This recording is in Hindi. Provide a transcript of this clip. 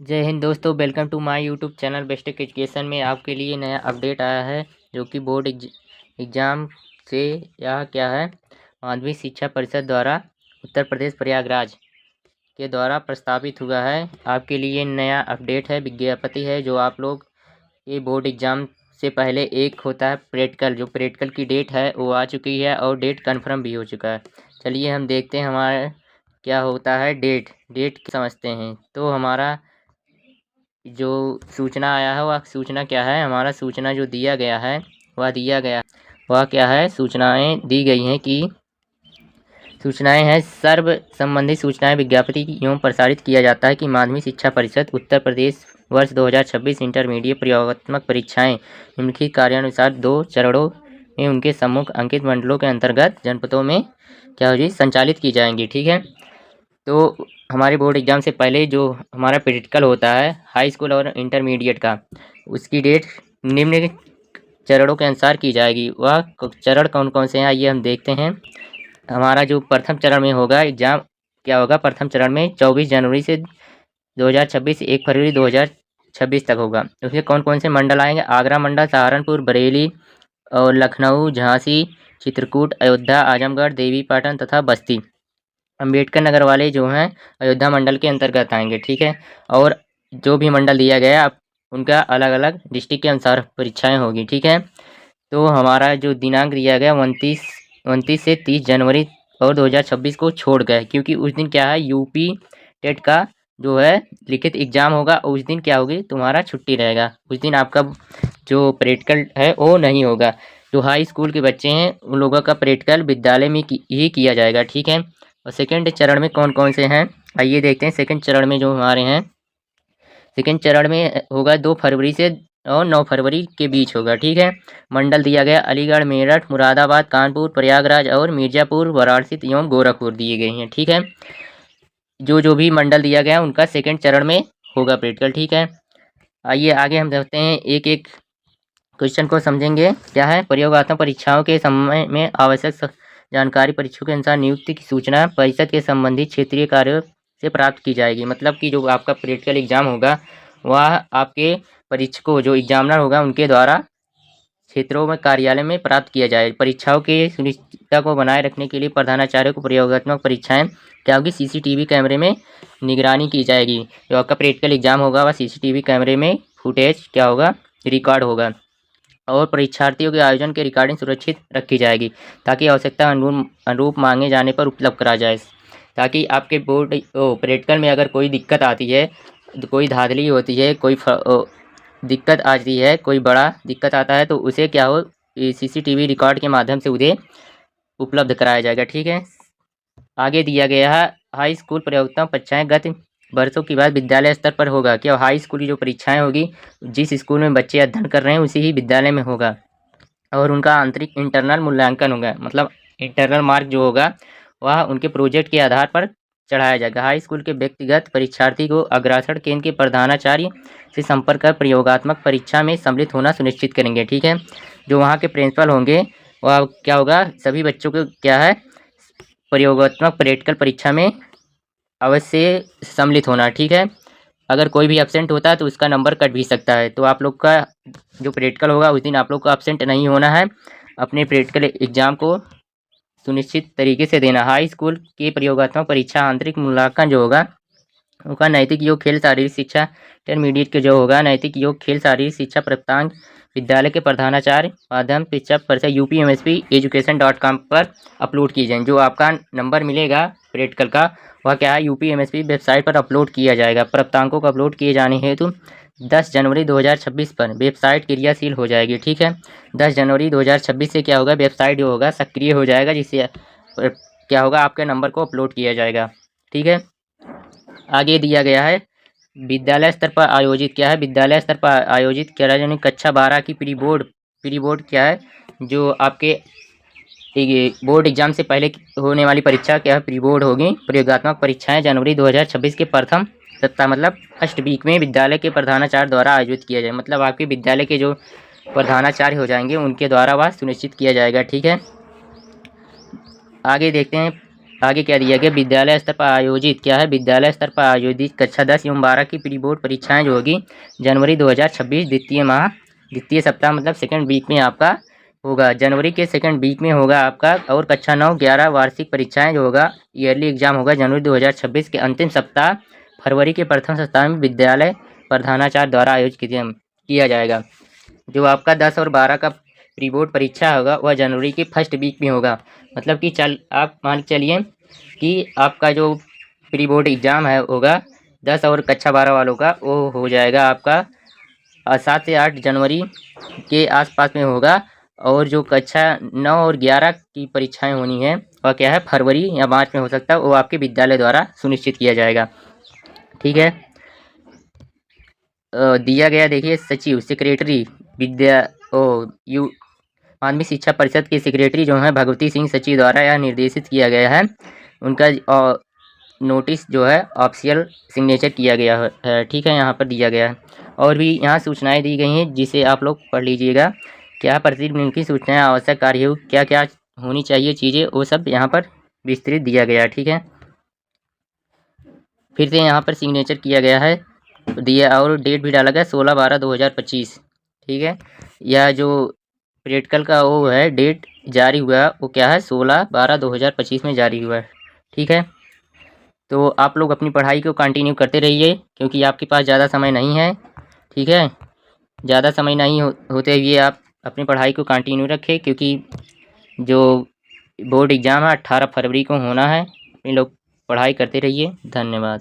जय हिंद दोस्तों, welcome to my YouTube channel Bestech education में आपके लिए नया अपडेट आया है जो कि बोर्ड एग्ज़ाम से यह क्या है माध्यमिक शिक्षा परिषद द्वारा उत्तर प्रदेश प्रयागराज के द्वारा प्रस्तावित हुआ है। आपके लिए नया अपडेट है, विज्ञप्ति है जो आप लोग ये बोर्ड एग्ज़ाम से पहले एक होता है प्रैक्टिकल, जो प्रैक्टिकल की डेट है वो आ चुकी है और डेट कन्फर्म भी हो चुका है। चलिए हम देखते हैं हमारा क्या होता है। डेट समझते हैं। तो हमारा जो सूचना आया है वह सूचना क्या है, हमारा सूचना जो दिया गया है वह क्या है, सूचनाएं दी गई हैं कि सूचनाएं हैं सर्व संबंधित सूचनाएं विज्ञप्ति एवं प्रसारित किया जाता है कि माध्यमिक शिक्षा परिषद उत्तर प्रदेश वर्ष 2026 इंटरमीडिएट प्रयोगात्मक परीक्षाएं निम्नलिखित कार्यानुसार 2 चरणों में उनके सम्मुख अंकित मंडलों के अंतर्गत जनपदों में क्या होगी संचालित की जाएंगी। ठीक है, तो हमारे बोर्ड एग्ज़ाम से पहले जो हमारा प्रैक्टिकल होता है हाई स्कूल और इंटरमीडिएट का, उसकी डेट निम्न चरणों के अनुसार की जाएगी। वह चरण कौन कौन से हैं आइए हम देखते हैं। हमारा जो प्रथम चरण में होगा एग्ज़ाम क्या होगा, प्रथम चरण में 24 जनवरी से 2026 1 फरवरी 2026 तक होगा। उसमें कौन कौन से मंडल आएंगे, आगरा मंडल, सहारनपुर, बरेली और लखनऊ, झांसी, चित्रकूट, अयोध्या, आजमगढ़, देवीपाटन तथा बस्ती। अम्बेडकर नगर वाले जो हैं अयोध्या मंडल के अंतर्गत आएंगे। ठीक है, और जो भी मंडल दिया गया है उनका अलग अलग डिस्ट्रिक्ट के अनुसार परीक्षाएं होगी। ठीक है, तो हमारा जो दिनांक दिया गया 29 से 30 जनवरी और 2026 को छोड़ गए, क्योंकि उस दिन क्या है यूपी टेट का जो है लिखित एग्जाम होगा। उस दिन क्या होगी, तुम्हारा छुट्टी रहेगा। उस दिन आपका जो प्रैक्टिकल है वो नहीं होगा। जो हाई स्कूल के बच्चे हैं उन लोगों का प्रैक्टिकल विद्यालय में ही किया जाएगा। ठीक है, और सेकेंड चरण में कौन कौन से हैं आइए देखते हैं। सेकेंड चरण में जो हमारे हैं, सेकेंड चरण में होगा 2 फरवरी से और 9 फरवरी के बीच होगा। ठीक है, मंडल दिया गया अलीगढ़, मेरठ, मुरादाबाद, कानपुर, प्रयागराज और मिर्ज़ापुर, वाराणसी एवं गोरखपुर दिए गए हैं। ठीक है, जो भी मंडल दिया गया उनका सेकेंड चरण में होगा प्रैक्टिकल। ठीक है, आइए आगे हम देखते हैं, एक एक क्वेश्चन को समझेंगे। क्या है, प्रयोगात्मक परीक्षाओं के समय में आवश्यक जानकारी परीक्षकों के अनुसार नियुक्ति की सूचना परिषद के संबंधित क्षेत्रीय कार्यों से प्राप्त की जाएगी। मतलब कि जो आपका प्रैक्टिकल एग्जाम होगा वह आपके परीक्षकों जो एग्जामिनर होगा उनके द्वारा क्षेत्रों में कार्यालय में प्राप्त किया जाए। परीक्षाओं के सुनिश्चितता को बनाए रखने के लिए प्रधानाचार्य को प्रयोगात्मक परीक्षाएं क्या होगी, सीसीटीवी कैमरे में निगरानी की जाएगी। जो आपका प्रैक्टिकल एग्जाम होगा वह सीसीटीवी कैमरे में फुटेज क्या होगा, रिकॉर्ड होगा और परीक्षार्थियों के आयोजन की रिकॉर्डिंग सुरक्षित रखी जाएगी ताकि आवश्यकता अनुरूप मांगे जाने पर उपलब्ध करा जाए। ताकि आपके बोर्ड प्रैक्टिकल में अगर कोई दिक्कत आती है, कोई धांधली होती है, कोई दिक्कत आती है, कोई बड़ा दिक्कत आता है तो उसे क्या हो सीसीटीवी रिकॉर्ड के माध्यम से उसे उपलब्ध कराया जाएगा। ठीक है, आगे दिया गया है हाई स्कूल प्रयोगात्मक परीक्षाएं गत वर्षों के बाद विद्यालय स्तर पर होगा। क्या हाई स्कूल की जो परीक्षाएं होगी जिस स्कूल में बच्चे अध्ययन कर रहे हैं उसी ही विद्यालय में होगा और उनका आंतरिक इंटरनल मूल्यांकन होगा। मतलब इंटरनल मार्क जो होगा वह उनके प्रोजेक्ट के आधार पर चढ़ाया जाएगा। हाई स्कूल के व्यक्तिगत परीक्षार्थी को अग्रासरण केंद्र के प्रधानाचार्य से संपर्क कर प्रयोगात्मक परीक्षा में सम्मिलित होना सुनिश्चित करेंगे। ठीक है, जो वहाँ के प्रिंसिपल होंगे वह क्या होगा, सभी बच्चों को क्या है प्रयोगात्मक प्रैक्टिकल परीक्षा में अवश्य सम्मिलित होना। ठीक है, अगर कोई भी एब्सेंट होता है तो उसका नंबर कट भी सकता है। तो आप लोग का जो प्रैक्टिकल होगा उस दिन आप लोग को एब्सेंट नहीं होना है, अपने प्रैक्टिकल एग्जाम को सुनिश्चित तरीके से देना। हाई स्कूल की प्रयोगात्मक परीक्षा आंतरिक मूल्यांकन जो होगा उनका नैतिक योग, खेल, शारीरिक शिक्षा। इंटरमीडिएट के जो होगा नैतिक योग, खेल, शारीरिक शिक्षा प्राप्तांक विद्यालय के प्रधानाचार्य माध्यम शिक्षा परिषद UPMSP education.com पर अपलोड किए जाएंगे। जो आपका नंबर मिलेगा प्रैक्टिकल का वह क्या है UPMSP वेबसाइट पर अपलोड किया जाएगा। प्राप्तांकों को अपलोड किए जाने हेतु 10 जनवरी 2026 पर वेबसाइट क्रियाशील हो जाएगी। ठीक है, 10 जनवरी 2026 से क्या होगा, वेबसाइट जो होगा सक्रिय हो जाएगा, जिससे क्या होगा आपके नंबर को अपलोड किया जाएगा। ठीक है, आगे दिया गया है विद्यालय स्तर पर आयोजित क्या है, विद्यालय स्तर पर आयोजित क्या है, यानी कक्षा 12 की प्री बोर्ड क्या है, जो आपके बोर्ड एग्जाम से पहले होने वाली परीक्षा क्या है, प्री बोर्ड होगी। प्रयोगात्मक परीक्षाएं जनवरी 2026 के प्रथम सप्ताह मतलब फर्स्ट वीक में विद्यालय के प्रधानाचार्य द्वारा आयोजित किया जाए। मतलब आपके विद्यालय के जो प्रधानाचार्य हो जाएंगे उनके द्वारा वह सुनिश्चित किया जाएगा। ठीक है, आगे देखते हैं आगे क्या दिया गया, विद्यालय स्तर पर आयोजित क्या है, विद्यालय स्तर पर आयोजित कक्षा 10 एवं 12 की प्री बोर्ड परीक्षाएं जो होगी जनवरी 2026 द्वितीय सप्ताह मतलब सेकंड वीक में आपका होगा, जनवरी के सेकंड वीक में होगा आपका। और कक्षा 9-11 वार्षिक परीक्षाएं जो होगा ईयरली एग्जाम होगा जनवरी 2026 के अंतिम सप्ताह फरवरी के प्रथम सप्ताह में विद्यालय प्रधानाचार्य द्वारा आयोजित किया जाएगा। जो आपका 10 और 12 का प्री बोर्ड परीक्षा होगा वह जनवरी के फर्स्ट वीक में होगा। मतलब कि आप मान चलिए कि आपका जो प्री बोर्ड एग्ज़ाम है होगा 10 और कक्षा 12 वालों का, वो हो जाएगा आपका 7 से 8 जनवरी के आसपास में होगा। और जो कक्षा 9 और 11 की परीक्षाएं होनी है वह क्या है, फरवरी या मार्च में हो सकता है, वो आपके विद्यालय द्वारा सुनिश्चित किया जाएगा। ठीक है। दिया गया देखिए, सचिव सेक्रेटरी माध्यमिक शिक्षा परिषद के सेक्रेटरी जो है भगवती सिंह सचिव द्वारा यह निर्देशित किया गया है। उनका नोटिस जो है ऑफिशियल सिग्नेचर किया गया है। ठीक है, यहाँ पर दिया गया है। और भी यहाँ सूचनाएं दी गई हैं जिसे आप लोग पढ़ लीजिएगा। क्या प्रतिनिधि की सूचनाएं आवश्यक कार्य क्या क्या होनी चाहिए चीज़ें, वो सब यहाँ पर विस्तृत दिया गया है। ठीक है, फिर से यहाँ पर सिग्नेचर किया गया है दिया और डेट भी डाला गया 16/12/2025। ठीक है, यह जो प्रैक्टिकल का वो है डेट जारी हुआ है वो क्या है 16/12/2025 में जारी हुआ है। ठीक है, तो आप लोग अपनी पढ़ाई को कंटिन्यू करते रहिए क्योंकि आपके पास ज़्यादा समय नहीं है। ठीक है, ज़्यादा समय नहीं होते हुए आप अपनी पढ़ाई को कंटिन्यू रखें क्योंकि जो बोर्ड एग्ज़ाम है 18 फरवरी को होना है। इन लोग पढ़ाई करते रहिए। धन्यवाद।